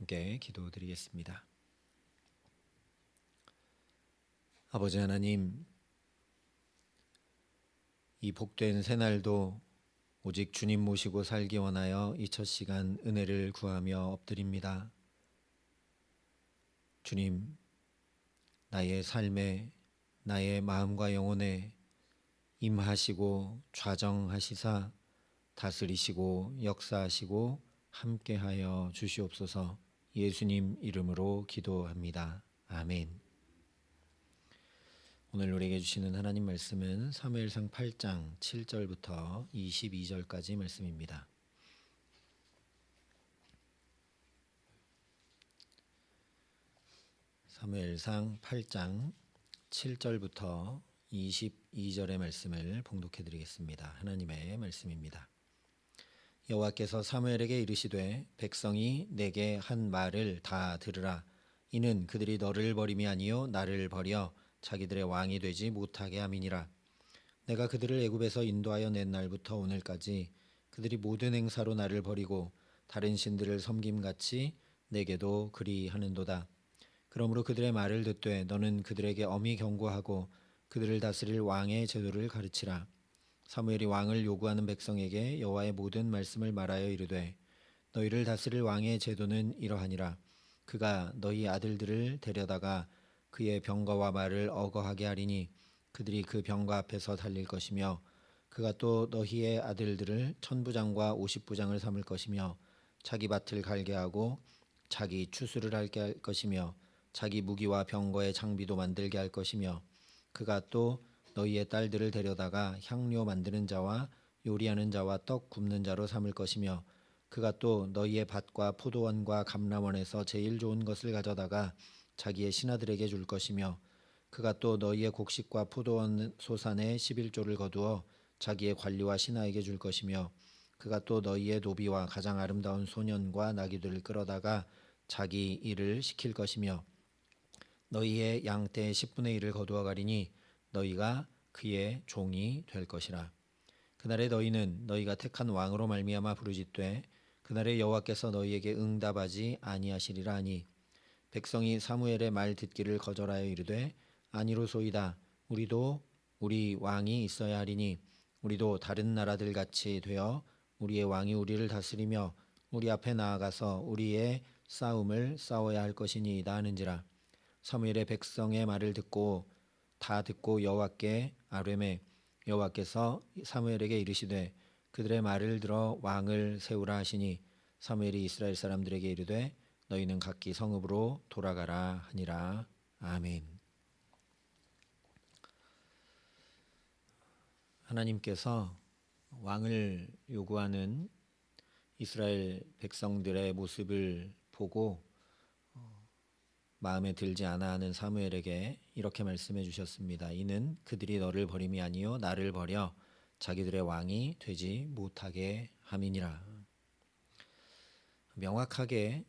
함께 기도드리겠습니다. 아버지 하나님, 이 복된 새날도 오직 주님 모시고 살기 원하여 이 첫 시간 은혜를 구하며 엎드립니다. 주님, 나의 삶에, 나의 마음과 영혼에 임하시고 좌정하시사 다스리시고 역사하시고 함께하여 주시옵소서. 예수님 이름으로 기도합니다. 아멘. 오늘 우리에게 주시는 하나님 말씀은 사무엘상 8장 7절부터 22절까지 말씀입니다. 사무엘상 8장 7절부터 22절의 말씀을 봉독해 드리겠습니다. 하나님의 말씀입니다. 여호와께서 사무엘에게 이르시되 백성이 내게 한 말을 다 들으라. 이는 그들이 너를 버림이 아니요 나를 버려 자기들의 왕이 되지 못하게 함이니라. 내가 그들을 애굽에서 인도하여 낸 날부터 오늘까지 그들이 모든 행사로 나를 버리고 다른 신들을 섬김같이 내게도 그리하는도다. 그러므로 그들의 말을 듣되 너는 그들에게 엄히 경고하고 그들을 다스릴 왕의 제도를 가르치라. 사무엘이 왕을 요구하는 백성에게 여호와의 모든 말씀을 말하여 이르되 너희를 다스릴 왕의 제도는 이러하니라. 그가 너희 아들들을 데려다가 그의 병거와 말을 어거하게 하리니 그들이 그 병거 앞에서 달릴 것이며 그가 또 너희의 아들들을 천부장과 50부장을 삼을 것이며 자기 밭을 갈게 하고 자기 추수를 할게 할 것이며 자기 무기와 병거의 장비도 만들게 할 것이며 그가 또 너희의 딸들을 데려다가 향료 만드는 자와 요리하는 자와 떡 굽는 자로 삼을 것이며 그가 또 너희의 밭과 포도원과 감람원에서 제일 좋은 것을 가져다가 자기의 신하들에게 줄 것이며 그가 또 너희의 곡식과 포도원 소산의 11조를 거두어 자기의 관리와 신하에게 줄 것이며 그가 또 너희의 노비와 가장 아름다운 소년과 나귀들을 끌어다가 자기 일을 시킬 것이며 너희의 양떼의 10분의 1을 거두어 가리니 너희가 그의 종이 될 것이라. 그날에 너희는 너희가 택한 왕으로 말미암아 부르짖되 그날에 여호와께서 너희에게 응답하지 아니하시리라 하니 백성이 사무엘의 말 듣기를 거절하여 이르되 아니로소이다. 우리도 우리 왕이 있어야 하리니 우리도 다른 나라들 같이 되어 우리의 왕이 우리를 다스리며 우리 앞에 나아가서 우리의 싸움을 싸워야 할 것이니이다 하는지라. 사무엘의 백성의 말을 다 듣고 여호와께 아뢰매 여호와께서 사무엘에게 이르시되 그들의 말을 들어 왕을 세우라 하시니 사무엘이 이스라엘 사람들에게 이르되 너희는 각기 성읍으로 돌아가라 하니라. 아멘. 하나님께서 왕을 요구하는 이스라엘 백성들의 모습을 보고 마음에 들지 않아 하는 사무엘에게 이렇게 말씀해 주셨습니다. 이는 그들이 너를 버림이 아니요 나를 버려 자기들의 왕이 되지 못하게 함이니라. 명확하게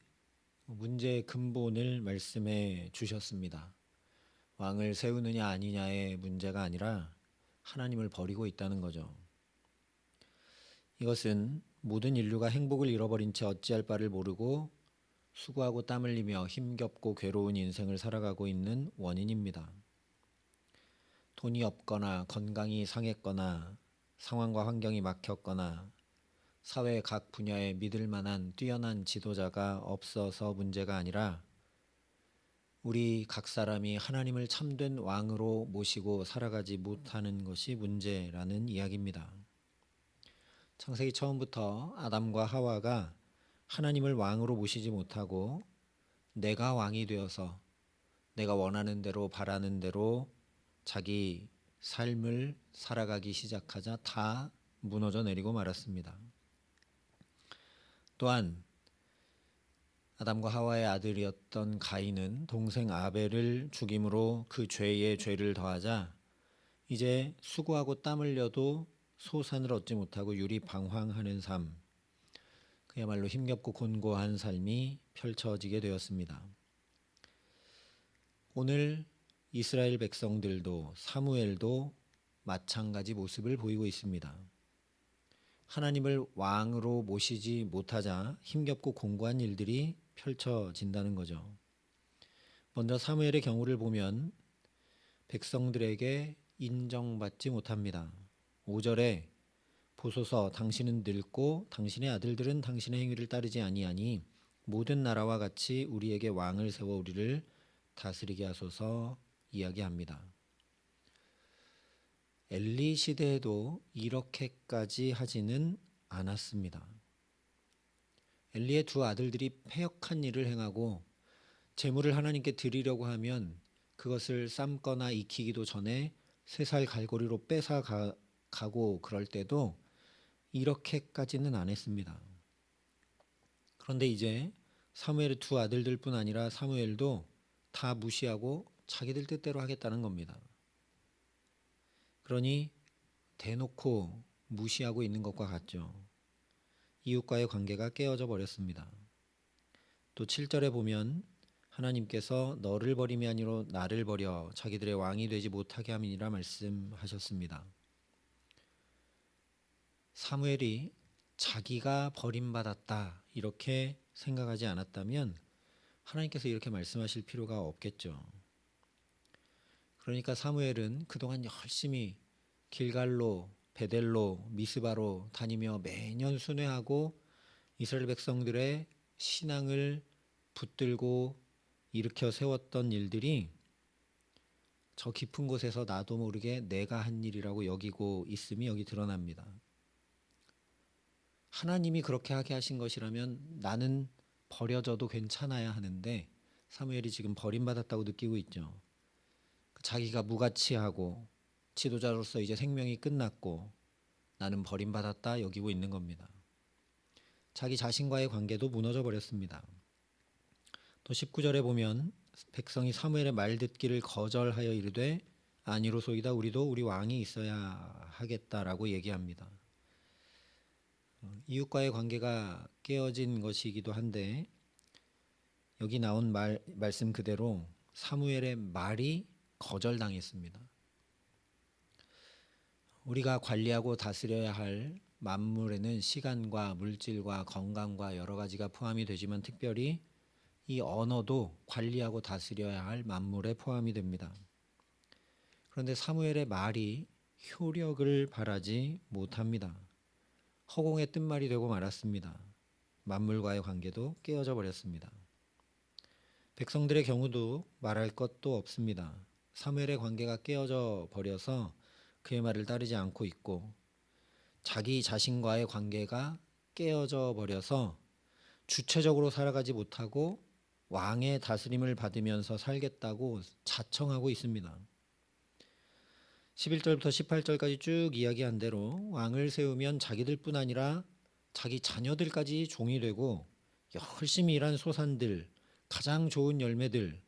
문제의 근본을 말씀해 주셨습니다. 왕을 세우느냐 아니냐의 문제가 아니라 하나님을 버리고 있다는 거죠. 이것은 모든 인류가 행복을 잃어버린 채 어찌할 바를 모르고 수고하고 땀 흘리며 힘겹고 괴로운 인생을 살아가고 있는 원인입니다. 돈이 없거나 건강이 상했거나 상황과 환경이 막혔거나 사회 각 분야에 믿을 만한 뛰어난 지도자가 없어서 문제가 아니라 우리 각 사람이 하나님을 참된 왕으로 모시고 살아가지 못하는 것이 문제라는 이야기입니다. 창세기 처음부터 아담과 하와가 하나님을 왕으로 모시지 못하고 내가 왕이 되어서 내가 원하는 대로 바라는 대로 자기 삶을 살아가기 시작하자 다 무너져 내리고 말았습니다. 또한 아담과 하와의 아들이었던 가인은 동생 아벨을 죽임으로 그 죄에 죄를 더하자 이제 수고하고 땀 흘려도 소산을 얻지 못하고 유리방황하는 삶, 그야말로 힘겹고 곤고한 삶이 펼쳐지게 되었습니다. 오늘 이스라엘 백성들도 사무엘도 마찬가지 모습을 보이고 있습니다. 하나님을 왕으로 모시지 못하자 힘겹고 곤고한 일들이 펼쳐진다는 거죠. 먼저 사무엘의 경우를 보면 백성들에게 인정받지 못합니다. 5절에 보소서 당신은 늙고 당신의 아들들은 당신의 행위를 따르지 아니하니 모든 나라와 같이 우리에게 왕을 세워 우리를 다스리게 하소서 이야기합니다. 엘리 시대에도 이렇게까지 하지는 않았습니다. 엘리의 두 아들들이 패역한 일을 행하고 제물을 하나님께 드리려고 하면 그것을 삶거나 익히기도 전에 쇠살 갈고리로 뺏어 가고 그럴 때도 이렇게까지는 안 했습니다. 그런데 이제 사무엘의 두 아들들뿐 아니라 사무엘도 다 무시하고 자기들 뜻대로 하겠다는 겁니다. 그러니 대놓고 무시하고 있는 것과 같죠. 이웃과의 관계가 깨어져 버렸습니다. 또 7절에 보면 하나님께서 너를 버림이 아니로 나를 버려 자기들의 왕이 되지 못하게 함이니라 말씀하셨습니다. 사무엘이 자기가 버림받았다 이렇게 생각하지 않았다면 하나님께서 이렇게 말씀하실 필요가 없겠죠. 그러니까 사무엘은 그동안 열심히 길갈로, 베델로, 미스바로 다니며 매년 순회하고 이스라엘 백성들의 신앙을 붙들고 일으켜 세웠던 일들이 저 깊은 곳에서 나도 모르게 내가 한 일이라고 여기고 있음이 여기 드러납니다. 하나님이 그렇게 하게 하신 것이라면 나는 버려져도 괜찮아야 하는데 사무엘이 지금 버림받았다고 느끼고 있죠. 자기가 무가치하고 지도자로서 이제 생명이 끝났고 나는 버림받았다 여기고 있는 겁니다. 자기 자신과의 관계도 무너져 버렸습니다. 또 19절에 보면 백성이 사무엘의 말 듣기를 거절하여 이르되 아니로소이다 우리도 우리 왕이 있어야 하겠다라고 얘기합니다. 이웃과의 관계가 깨어진 것이기도 한데 여기 나온 말씀 그대로 사무엘의 말이 거절당했습니다. 우리가 관리하고 다스려야 할 만물에는 시간과 물질과 건강과 여러 가지가 포함이 되지만 특별히 이 언어도 관리하고 다스려야 할 만물에 포함이 됩니다. 그런데 사무엘의 말이 효력을 발하지 못합니다. 허공의 뜬말이 되고 말았습니다. 만물과의 관계도 깨어져 버렸습니다. 백성들의 경우도 말할 것도 없습니다. 사무엘의 관계가 깨어져 버려서 그의 말을 따르지 않고 있고 자기 자신과의 관계가 깨어져 버려서 주체적으로 살아가지 못하고 왕의 다스림을 받으면서 살겠다고 자청하고 있습니다. 11절부터 18절까지 쭉 이야기한 대로 왕을 세우면 자기들뿐 아니라 자기 자녀들까지 종이 되고 열심히 일한 소산들, 가장 좋은 열매들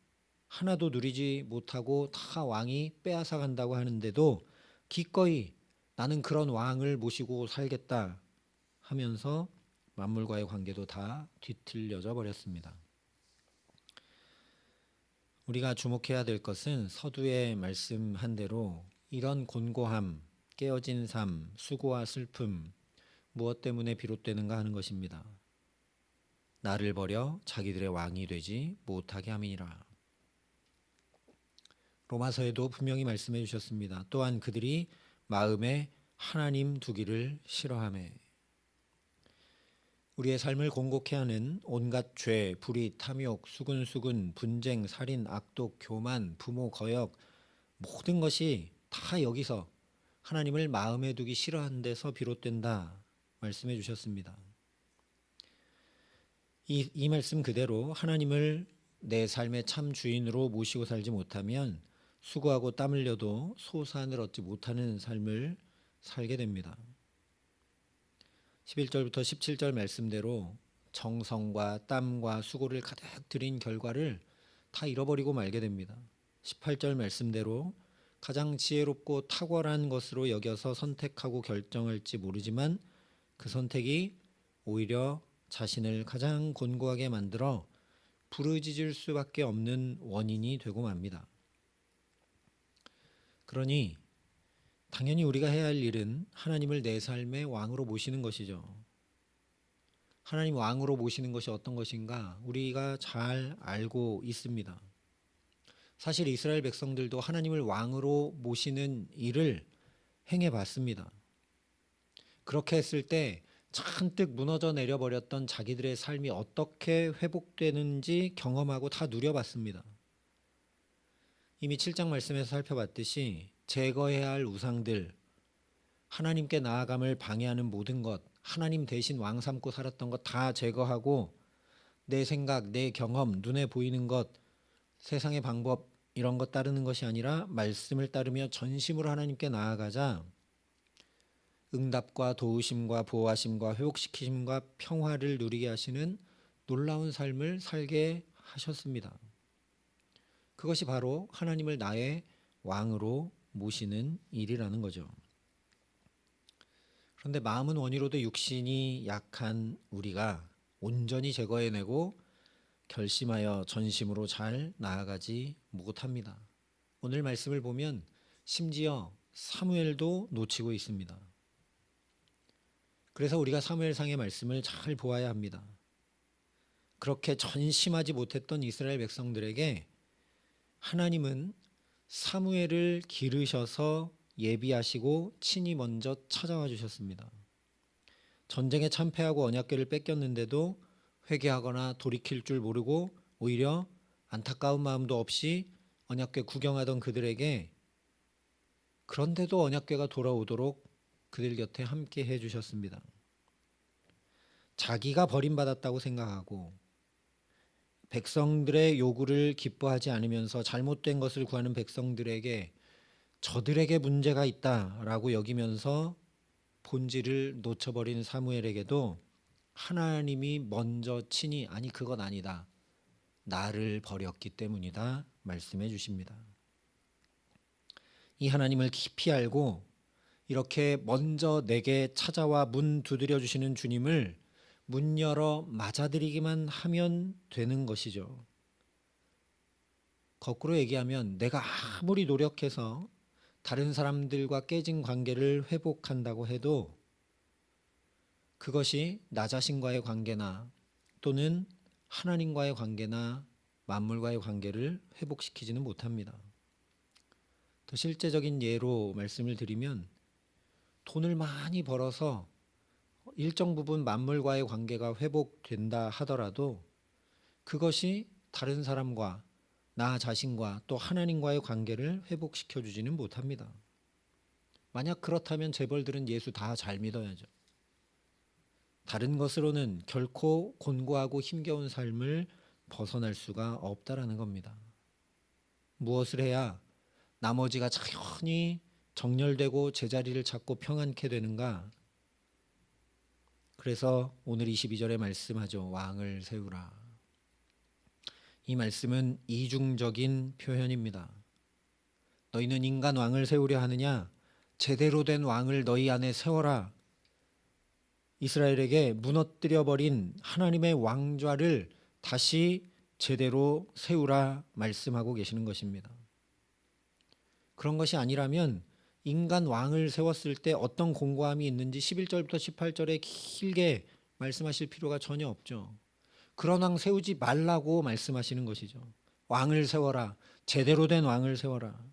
하나도 누리지 못하고 다 왕이 빼앗아 간다고 하는데도 기꺼이 나는 그런 왕을 모시고 살겠다 하면서 만물과의 관계도 다 뒤틀려져 버렸습니다. 우리가 주목해야 될 것은 서두에 말씀한 대로 이런 곤고함, 깨어진 삶, 수고와 슬픔 무엇 때문에 비롯되는가 하는 것입니다. 나를 버려 자기들의 왕이 되지 못하게 함이니라. 로마서에도 분명히 말씀해 주셨습니다. 또한 그들이 마음에 하나님 두기를 싫어하매. 우리의 삶을 곤곡해 하는 온갖 죄, 불의, 탐욕, 수근수근, 분쟁, 살인, 악독, 교만, 부모, 거역 모든 것이 다 여기서 하나님을 마음에 두기 싫어하는 데서 비롯된다 말씀해 주셨습니다. 이 말씀 그대로 하나님을 내 삶의 참 주인으로 모시고 살지 못하면 수고하고 땀 흘려도 소산을 얻지 못하는 삶을 살게 됩니다. 11절부터 17절 말씀대로 정성과 땀과 수고를 가득 들인 결과를 다 잃어버리고 말게 됩니다. 18절 말씀대로 가장 지혜롭고 탁월한 것으로 여겨서 선택하고 결정할지 모르지만 그 선택이 오히려 자신을 가장 곤고하게 만들어 부르짖을 수밖에 없는 원인이 되고 맙니다. 그러니 당연히 우리가 해야 할 일은 하나님을 내 삶의 왕으로 모시는 것이죠. 하나님 왕으로 모시는 것이 어떤 것인가 우리가 잘 알고 있습니다. 사실 이스라엘 백성들도 하나님을 왕으로 모시는 일을 행해 봤습니다. 그렇게 했을 때 잔뜩 무너져 내려버렸던 자기들의 삶이 어떻게 회복되는지 경험하고 다 누려봤습니다. 이미 7장 말씀에서 살펴봤듯이 제거해야 할 우상들, 하나님께 나아감을 방해하는 모든 것, 하나님 대신 왕 삼고 살았던 것 다 제거하고 내 생각, 내 경험, 눈에 보이는 것, 세상의 방법 이런 것 따르는 것이 아니라 말씀을 따르며 전심으로 하나님께 나아가자 응답과 도우심과 보호하심과 회복시키심과 평화를 누리게 하시는 놀라운 삶을 살게 하셨습니다. 그것이 바로 하나님을 나의 왕으로 모시는 일이라는 거죠. 그런데 마음은 원이로도 육신이 약한 우리가 온전히 제거해내고 결심하여 전심으로 잘 나아가지 못합니다. 오늘 말씀을 보면 심지어 사무엘도 놓치고 있습니다. 그래서 우리가 사무엘상의 말씀을 잘 보아야 합니다. 그렇게 전심하지 못했던 이스라엘 백성들에게 하나님은 사무엘을 기르셔서 예비하시고 친히 먼저 찾아와 주셨습니다. 전쟁에 참패하고 언약궤를 뺏겼는데도 회개하거나 돌이킬 줄 모르고 오히려 안타까운 마음도 없이 언약궤 구경하던 그들에게 그런데도 언약궤가 돌아오도록 그들 곁에 함께 해주셨습니다. 자기가 버림받았다고 생각하고 백성들의 요구를 기뻐하지 않으면서 잘못된 것을 구하는 백성들에게 저들에게 문제가 있다라고 여기면서 본질을 놓쳐버린 사무엘에게도 하나님이 먼저 친히 아니 그건 아니다. 나를 버렸기 때문이다 말씀해 주십니다. 이 하나님을 깊이 알고 이렇게 먼저 내게 찾아와 문 두드려 주시는 주님을 문 열어 맞아들이기만 하면 되는 것이죠. 거꾸로 얘기하면 내가 아무리 노력해서 다른 사람들과 깨진 관계를 회복한다고 해도 그것이 나 자신과의 관계나 또는 하나님과의 관계나 만물과의 관계를 회복시키지는 못합니다. 더 실제적인 예로 말씀을 드리면 돈을 많이 벌어서 일정 부분 만물과의 관계가 회복된다 하더라도 그것이 다른 사람과 나 자신과 또 하나님과의 관계를 회복시켜 주지는 못합니다. 만약 그렇다면 재벌들은 예수 다 잘 믿어야죠. 다른 것으로는 결코 곤고하고 힘겨운 삶을 벗어날 수가 없다라는 겁니다. 무엇을 해야 나머지가 자연히 정렬되고 제자리를 찾고 평안케 되는가? 그래서 오늘 22절에 말씀하죠. 왕을 세우라. 이 말씀은 이중적인 표현입니다. 너희는 인간 왕을 세우려 하느냐? 제대로 된 왕을 너희 안에 세워라. 이스라엘에게 무너뜨려버린 하나님의 왕좌를 다시 제대로 세우라 말씀하고 계시는 것입니다. 그런 것이 아니라면 인간 왕을 세웠을 때 어떤 공고함이 있는지 11절부터 18절에 길게 말씀하실 필요가 전혀 없죠. 그런 왕 세우지 말라고 말씀하시는 것이죠. 왕을 세워라. 제대로 된 왕을 세워라.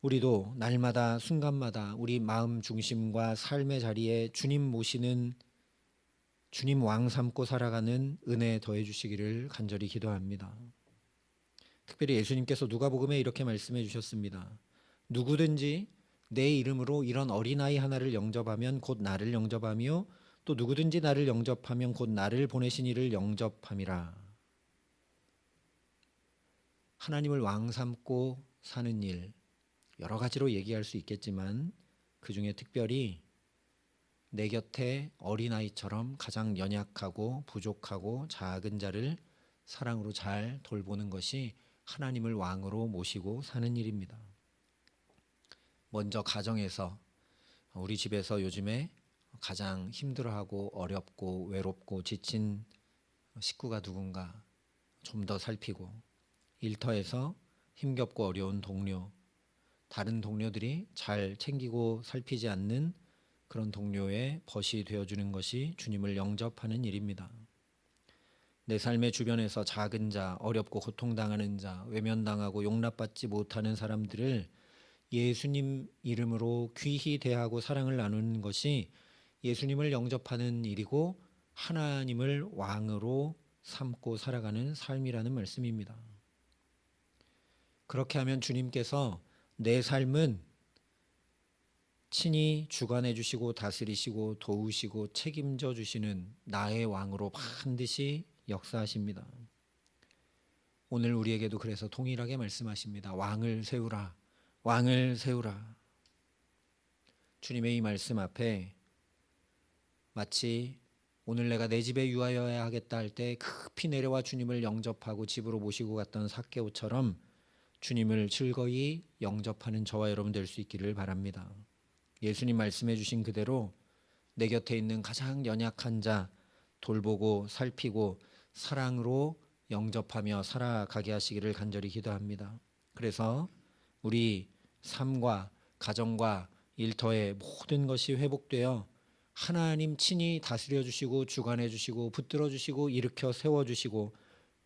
우리도 날마다 순간마다 우리 마음 중심과 삶의 자리에 주님 모시는 주님 왕 삼고 살아가는 은혜 더해 주시기를 간절히 기도합니다. 특별히 예수님께서 누가복음에 이렇게 말씀해 주셨습니다. 누구든지 내 이름으로 이런 어린아이 하나를 영접하면 곧 나를 영접하며 또 누구든지 나를 영접하면 곧 나를 보내신 이를 영접함이라. 하나님을 왕 삼고 사는 일 여러 가지로 얘기할 수 있겠지만 그중에 특별히 내 곁에 어린아이처럼 가장 연약하고 부족하고 작은 자를 사랑으로 잘 돌보는 것이 하나님을 왕으로 모시고 사는 일입니다. 먼저 가정에서 우리 집에서 요즘에 가장 힘들어하고 어렵고 외롭고 지친 식구가 누군가 좀 더 살피고 일터에서 힘겹고 어려운 동료 다른 동료들이 잘 챙기고 살피지 않는 그런 동료의 벗이 되어주는 것이 주님을 영접하는 일입니다. 내 삶의 주변에서 작은 자, 어렵고 고통당하는 자, 외면당하고 용납받지 못하는 사람들을 예수님 이름으로 귀히 대하고 사랑을 나누는 것이 예수님을 영접하는 일이고 하나님을 왕으로 삼고 살아가는 삶이라는 말씀입니다. 그렇게 하면 주님께서 내 삶은 친히 주관해 주시고 다스리시고 도우시고 책임져 주시는 나의 왕으로 반드시 역사하십니다. 오늘 우리에게도 그래서 동일하게 말씀하십니다. 왕을 세우라. 왕을 세우라. 주님의 이 말씀 앞에 마치 오늘 내가 내 집에 유하여야 하겠다 할 때 급히 내려와 주님을 영접하고 집으로 모시고 갔던 삭개오처럼 주님을 즐거이 영접하는 저와 여러분 될 수 있기를 바랍니다. 예수님 말씀해 주신 그대로 내 곁에 있는 가장 연약한 자 돌보고 살피고 사랑으로 영접하며 살아가게 하시기를 간절히 기도합니다. 그래서 우리 삶과 가정과 일터의 모든 것이 회복되어 하나님 친히 다스려 주시고 주관해 주시고 붙들어 주시고 일으켜 세워 주시고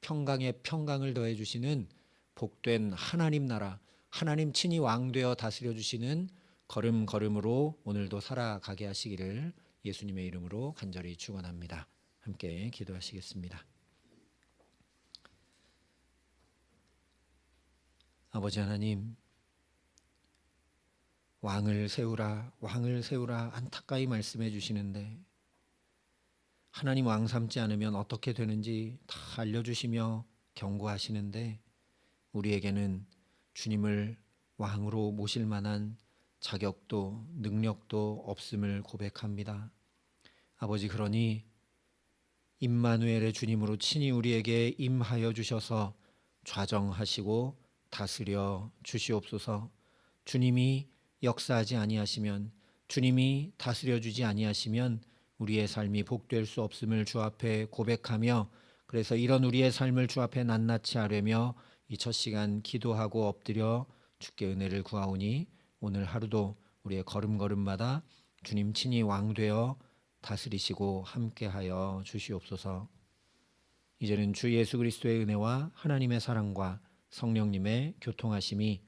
평강에 평강을 더해 주시는 복된 하나님 나라, 하나님 친히 왕되어 다스려 주시는 걸음걸음으로 오늘도 살아가게 하시기를 예수님의 이름으로 간절히 축원합니다. 함께 기도하시겠습니다. 아버지 하나님, 왕을 세우라, 왕을 세우라 안타까이 말씀해 주시는데 하나님 왕 삼지 않으면 어떻게 되는지 다 알려주시며 경고하시는데 우리에게는 주님을 왕으로 모실 만한 자격도 능력도 없음을 고백합니다. 아버지, 그러니 임마누엘의 주님으로 친히 우리에게 임하여 주셔서 좌정하시고 다스려 주시옵소서. 주님이 역사하지 아니하시면, 주님이 다스려 주지 아니하시면 우리의 삶이 복될 수 없음을 주 앞에 고백하며, 그래서 이런 우리의 삶을 주 앞에 낱낱이 하려며 이 첫 시간 기도하고 엎드려 주께 은혜를 구하오니 오늘 하루도 우리의 걸음걸음마다 주님 친히 왕되어 다스리시고 함께하여 주시옵소서. 이제는 주 예수 그리스도의 은혜와 하나님의 사랑과 성령님의 교통하심이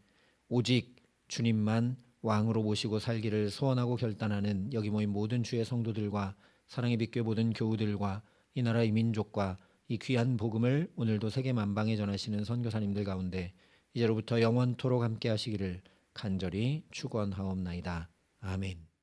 오직 주님만 왕으로 모시고 살기를 소원하고 결단하는 여기 모인 모든 주의 성도들과 사랑의 빛교회 모든 교우들과 이 나라 이 민족과 이 귀한 복음을 오늘도 세계 만방에 전하시는 선교사님들 가운데 이제로부터 영원토록 함께 하시기를 간절히 축원하옵나이다. 아멘.